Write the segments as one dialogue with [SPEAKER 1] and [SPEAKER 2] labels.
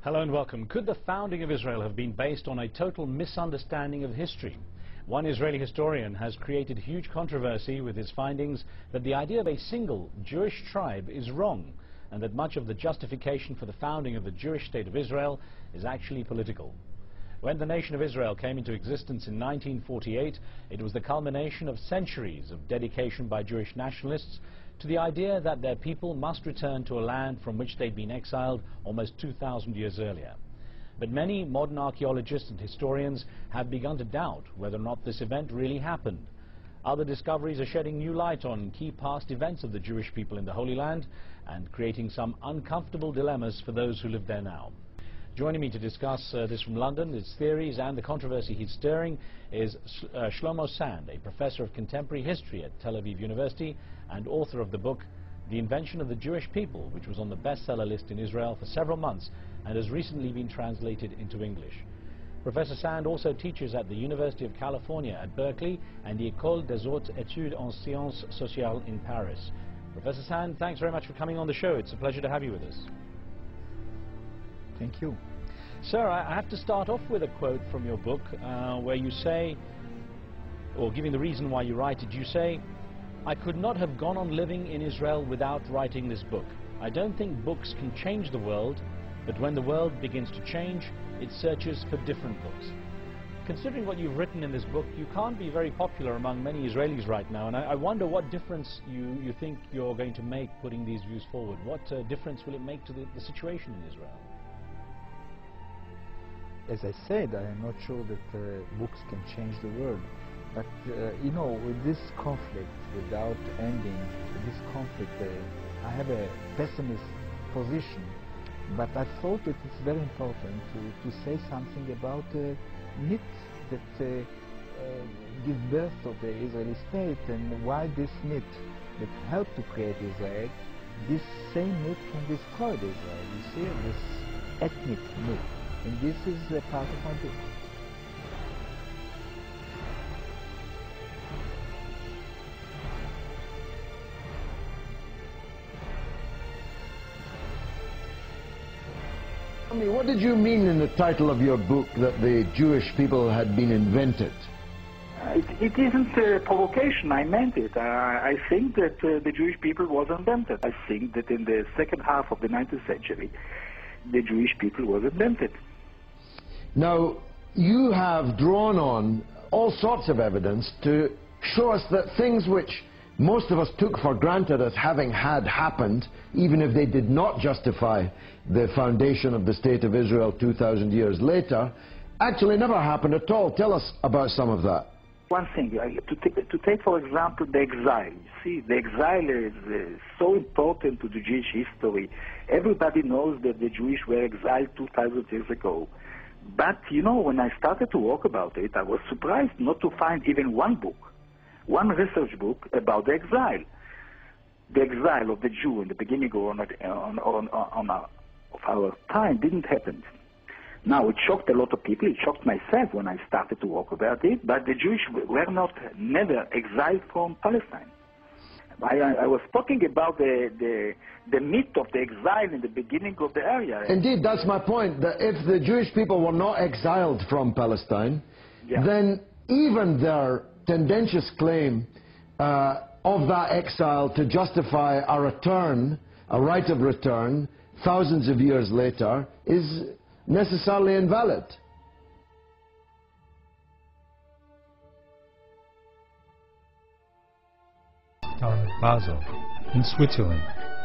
[SPEAKER 1] Hello and welcome. Could the founding of Israel have been based on a total misunderstanding of history? One Israeli historian has created huge controversy with his findings that the idea of a single Jewish tribe is wrong, and that much of the justification for the founding of the Jewish state of Israel is actually political. When the nation of Israel came into existence in 1948, it was the culmination of centuries of dedication by Jewish nationalists to the idea that their people must return to a land from which they'd been exiled almost 2,000 years earlier. But many modern archaeologists and historians have begun to doubt whether or not this event really happened. Other discoveries are shedding new light on key past events of the Jewish people in the Holy Land and creating some uncomfortable dilemmas for those who live there now. Joining me to discuss this from London, its theories and the controversy he's stirring, is Shlomo Sand, a professor of contemporary history at Tel Aviv University and author of the book The Invention of the Jewish People, which was on the bestseller list in Israel for several months and has recently been translated into English. Professor Sand also teaches at the University of California at Berkeley and the École des Hautes Études en Sciences Sociales in Paris. Professor Sand, thanks very much for coming on the show. It's a pleasure to have you with us.
[SPEAKER 2] Thank you.
[SPEAKER 1] Sir, I have to start off with a quote from your book where you say, or giving the reason why you write it, you say, "I could not have gone on living in Israel without writing this book. I don't think books can change the world, but when the world begins to change, it searches for different books." Considering what you've written in this book, you can't be very popular among many Israelis right now, and I wonder what difference you think you're going to make putting these views forward. What difference will it make to the situation in Israel?
[SPEAKER 2] As I said, I am not sure that books can change the world. But, you know, with this conflict, without ending, this conflict, I have a pessimist position. But I thought that it's very important to say something about myth that give birth to the Israeli state, and why this myth that helped to create Israel, this same myth can destroy Israel. You see, this ethnic myth. And this is a part of my book.
[SPEAKER 3] Tell me, what did you mean in the title of your book that the Jewish people had been invented?
[SPEAKER 4] It isn't a provocation. I meant it. I think that the Jewish people was invented. I think that in the second half of the 19th century, the Jewish people was invented.
[SPEAKER 3] Now, you have drawn on all sorts of evidence to show us that things which most of us took for granted as having had happened, even if they did not justify the foundation of the State of Israel 2,000 years later, actually never happened at all. Tell us about some of that.
[SPEAKER 4] One thing, to take for example the exile. You see, the exile is so important to the Jewish history. Everybody knows that the Jewish were exiled 2,000 years ago. But, you know, when I started to work about it, I was surprised not to find even one book, one research book about the exile. The exile of the Jew in the beginning of our time didn't happen. Now, it shocked a lot of people. It shocked myself when I started to work about it, but the Jewish were never exiled from Palestine. I was talking about the myth of the exile in the beginning of the area.
[SPEAKER 3] Indeed, that's my point, that if the Jewish people were not exiled from Palestine, then even their tendentious claim of that exile to justify a return, a right of return, thousands of years later, is necessarily invalid.
[SPEAKER 5] Basel in Switzerland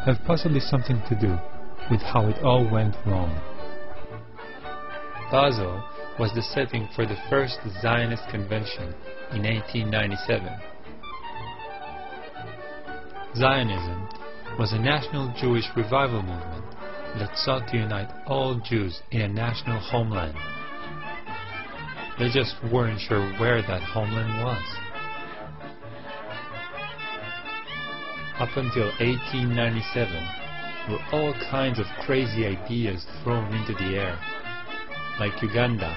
[SPEAKER 5] have possibly something to do with how it all went wrong. Basel was the setting for the first Zionist convention in 1897. Zionism was a national Jewish revival movement that sought to unite all Jews in a national homeland. They just weren't sure where that homeland was. Up until 1897, were all kinds of crazy ideas thrown into the air, like Uganda.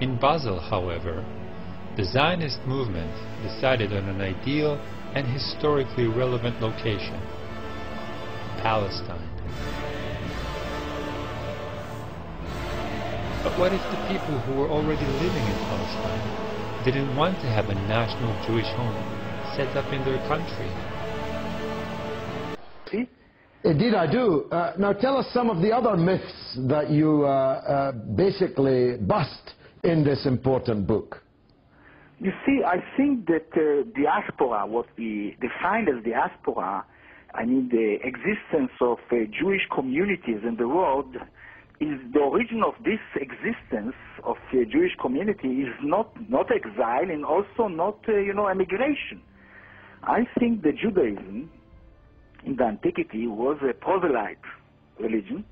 [SPEAKER 5] In Basel, however, the Zionist movement decided on an ideal and historically relevant location: Palestine. But what if the people who were already living in Palestine didn't want to have a national Jewish home set up in their country?
[SPEAKER 4] See?
[SPEAKER 3] Indeed I do. Now tell us some of the other myths that you basically bust in this important book.
[SPEAKER 4] You see, I think that diaspora, what we define as diaspora, I mean the existence of Jewish communities in the world, is the origin of this existence of Jewish community is not exile and also not, emigration. I think that Judaism in the antiquity was a proselyte religion,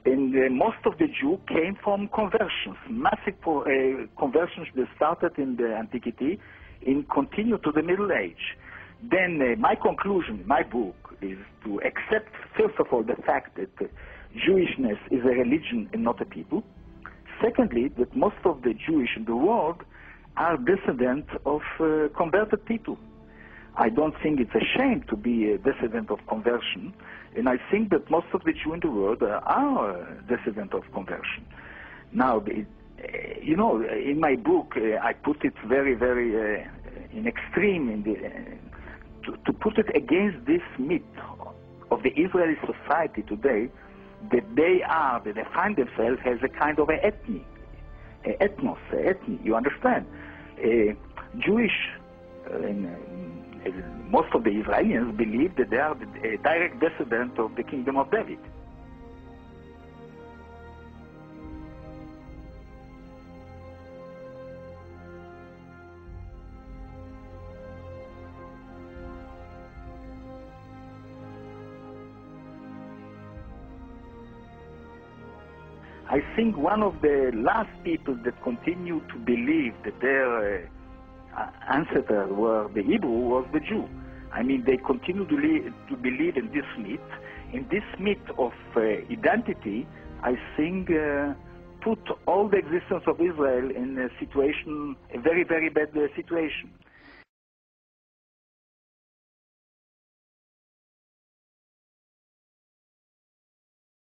[SPEAKER 4] and most of the Jews came from conversions, massive conversions that started in the antiquity and continued to the Middle Age. Then my conclusion, my book, is to accept, first of all, the fact that Jewishness is a religion and not a people. Secondly, that most of the Jewish in the world are descendants of converted people. I don't think it's a shame to be a descendant of conversion, and I think that most of the Jews in the world are descendants of conversion. Now, in my book, I put it very, very in extreme, to put it against this myth of the Israeli society today, that they find themselves as a kind of an ethnos, you understand? Jewish, most of the Israelis believe that they are a direct descendant of the kingdom of David. I think one of the last people that continue to believe that their ancestors were the Hebrew was the Jew. I mean, they continue to believe in this myth. In this myth of identity, I think put all the existence of Israel in a situation, a very, very bad situation.